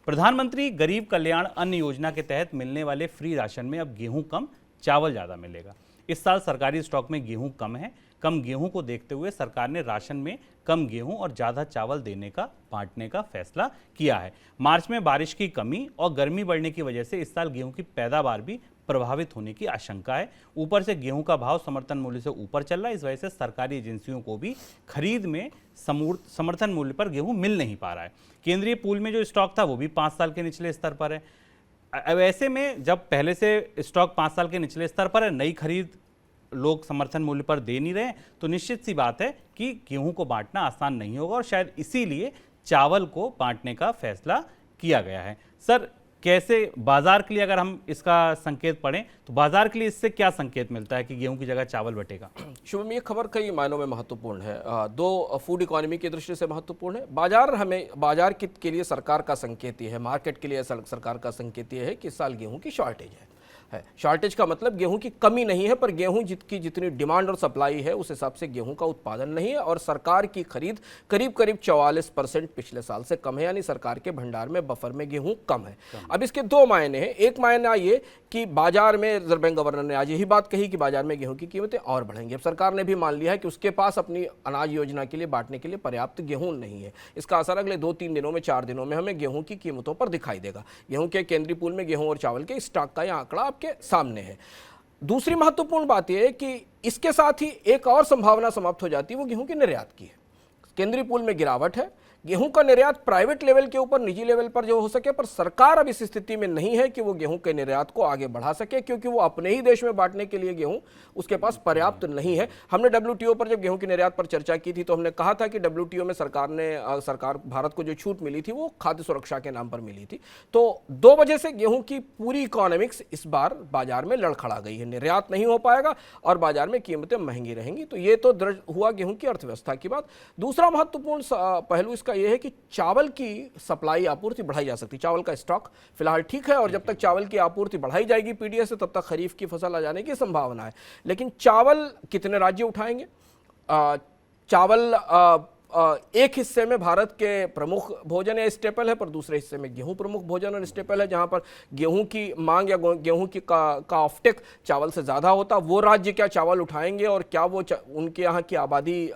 प्रधानमंत्री गरीब कल्याण अन्न योजना के तहत मिलने वाले फ्री राशन में अब गेहूं कम, चावल ज़्यादा मिलेगा। इस साल सरकारी स्टॉक में गेहूं कम है। कम गेहूं को देखते हुए सरकार ने राशन में कम गेहूं और ज़्यादा चावल बांटने का फैसला किया है। मार्च में बारिश की कमी और गर्मी बढ़ने की वजह से इस साल गेहूं की पैदावार भी प्रभावित होने की आशंका है। ऊपर से गेहूं का भाव समर्थन मूल्य से ऊपर चल रहा है। इस वजह से सरकारी एजेंसियों को भी खरीद में समर्थन मूल्य पर गेहूं मिल नहीं पा रहा है। केंद्रीय पूल में जो स्टॉक था वो भी 5 साल के निचले स्तर पर है। अब ऐसे में जब पहले से स्टॉक 5 साल के निचले स्तर पर है, नई खरीद लोग समर्थन मूल्य पर दे नहीं रहे, तो निश्चित सी बात है कि गेहूं को बांटना आसान नहीं होगा और शायद इसीलिए चावल को बांटने का फैसला किया गया है। सर, कैसे बाजार के लिए अगर हम इसका संकेत पढ़ें तो बाजार के लिए इससे क्या संकेत मिलता है कि गेहूं की जगह चावल बटेगा? शुभम, ये खबर कई मायनों में महत्वपूर्ण है। दो, फूड इकोनॉमी की दृष्टि से महत्वपूर्ण है। बाजार के लिए सरकार का संकेत ये है, मार्केट के लिए सरकार का संकेत ये है कि इस साल गेहूं की शॉर्टेज है। शॉर्टेज का मतलब गेहूं की कमी नहीं है, पर गेहूं की जितनी डिमांड और सप्लाई है उस हिसाब से गेहूं का उत्पादन नहीं है और सरकार की खरीद करीब 44% पिछले साल से कम है, यानी सरकार के भंडार में बफर में गेहूं कम है। अब इसके दो मायने हैं। एक मायना ये कि बाजार में रिजर्व बैंक गवर्नर ने आज यही बात कही कि बाजार में गेहूं की कीमतें और बढ़ेंगी। अब सरकार ने भी मान लिया है कि उसके पास अपनी अनाज योजना के लिए बांटने के लिए पर्याप्त गेहूं नहीं है। इसका असर अगले 2-3 दिनों में, 4 दिनों में हमें गेहूं की कीमतों पर दिखाई देगा। गेहूं के केंद्रीय पूल में गेहूं और चावल के स्टॉक का यह आंकड़ा के सामने है। दूसरी महत्वपूर्ण बात यह है कि इसके साथ ही एक और संभावना समाप्त हो जाती है, वो गेहूं के निर्यात की है। केंद्रीय पूल में गिरावट है, गेहूं का निर्यात प्राइवेट लेवल के ऊपर, निजी लेवल पर जो हो सके, पर सरकार अब इस स्थिति में नहीं है कि वो गेहूं के निर्यात को आगे बढ़ा सके, क्योंकि वो अपने ही देश में बांटने के लिए गेहूं उसके पास पर्याप्त नहीं है। हमने WTO पर जब गेहूं के निर्यात पर चर्चा की थी तो हमने कहा था कि WTO में सरकार भारत को जो छूट मिली थी वो खाद्य सुरक्षा के नाम पर मिली थी। तो 2 वजह से गेहूं की पूरी इकोनॉमिक्स इस बार बाजार में लड़खड़ा गई है। निर्यात नहीं हो पाएगा और बाजार में कीमतें महंगी रहेंगी। तो ये तो दर्ज हुआ गेहूं की अर्थव्यवस्था की बात। दूसरा महत्वपूर्ण पहलू इसका यह है कि चावल की सप्लाई, आपूर्ति बढ़ाई जा सकती है। चावल का स्टॉक फिलहाल ठीक है और जब तक चावल की आपूर्ति बढ़ाई जाएगी पीडीएस से, तब तक खरीफ की फसल आ जाने की संभावना है। लेकिन चावल कितने राज्य उठाएंगे? चावल एक हिस्से में भारत के प्रमुख भोजन है, स्टेपल है, पर दूसरे हिस्से में गेहूं प्रमुख भोजन और स्टेपल है। जहां पर गेहूं की मांग या गेहूं की का ऑफटेक चावल से ज़्यादा होता, वो राज्य क्या चावल उठाएंगे और क्या वो उनके यहाँ की आबादी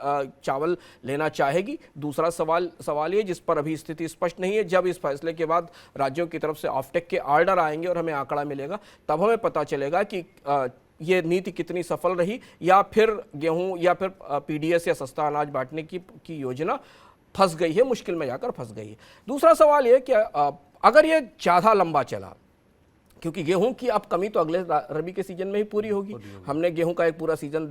चावल लेना चाहेगी? दूसरा सवाल ये, जिस पर अभी स्थिति स्पष्ट नहीं है। जब इस फैसले के बाद राज्यों की तरफ से ऑफटेक के ऑर्डर आएंगे और हमें आंकड़ा मिलेगा, तब हमें पता चलेगा कि ये नीति कितनी सफल रही, या फिर गेहूं या फिर पीडीएस या सस्ता अनाज बांटने की योजना फंस गई है, मुश्किल में जाकर फंस गई है। दूसरा सवाल ये कि अगर ये ज़्यादा लंबा चला, क्योंकि गेहूं की अब कमी तो अगले रबी के सीजन में ही पूरी होगी। हमने गेहूं का एक पूरा सीजन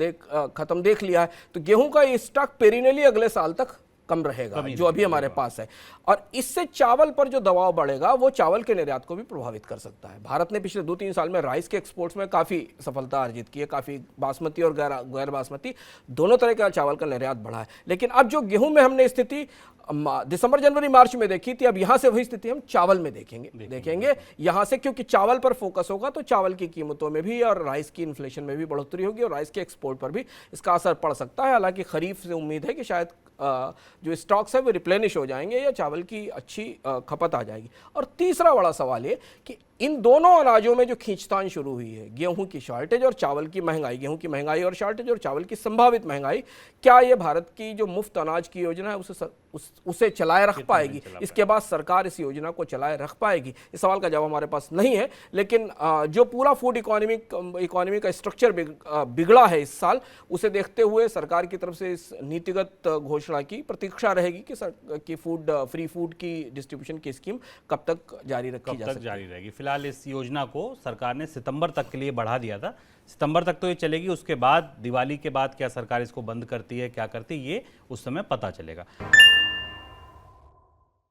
खत्म देख लिया है, तो गेहूं का स्टॉक पेरिनली अगले साल तक कम रहेगा जो अभी हमारे पास है, और इससे चावल पर जो दबाव बढ़ेगा वो चावल के निर्यात को भी प्रभावित कर सकता है। भारत ने पिछले 2-3 साल में राइस के एक्सपोर्ट्स में काफ़ी सफलता अर्जित की है। काफ़ी बासमती और गैर बासमती दोनों तरह का चावल का निर्यात बढ़ा है। लेकिन अब जो गेहूं में हमने स्थिति दिसंबर, जनवरी, मार्च में देखी थी, अब यहां से वही स्थिति हम चावल में देखेंगे यहां से, क्योंकि चावल पर फोकस होगा तो चावल की कीमतों में भी और राइस की इन्फ्लेशन में भी बढ़ोतरी होगी और राइस के एक्सपोर्ट पर भी इसका असर पड़ सकता है। हालांकि खरीफ से उम्मीद है कि शायद जो स्टॉक्स है वो रिप्लेनिश हो जाएंगे या चावल की अच्छी खपत आ जाएगी। और तीसरा बड़ा सवाल ये कि इन दोनों अनाजों में जो खींचतान शुरू हुई है, गेहूं की शॉर्टेज और चावल की महंगाई, गेहूं की महंगाई और शॉर्टेज और चावल की संभावित महंगाई, क्या ये भारत की जो मुफ्त अनाज की योजना है उसे चलाए रख पाएगी? इसके बाद सरकार इस योजना को चलाए रख पाएगी? इस सवाल का जवाब हमारे पास नहीं है। लेकिन जो पूरा फूड इकोनॉमी का स्ट्रक्चर बिगड़ा है इस साल, उसे देखते हुए सरकार की तरफ से इस नीतिगत घोषणा की प्रतीक्षा रहेगी कि फ्री फूड की डिस्ट्रीब्यूशन की स्कीम कब तक जारी रखी जारी रहेगी। फिलहाल इस योजना को सरकार ने सितंबर तक के लिए बढ़ा दिया था। सितंबर तक तो ये चलेगी, उसके बाद दिवाली के बाद क्या सरकार इसको बंद करती है, क्या करती है, ये उस समय पता चलेगा।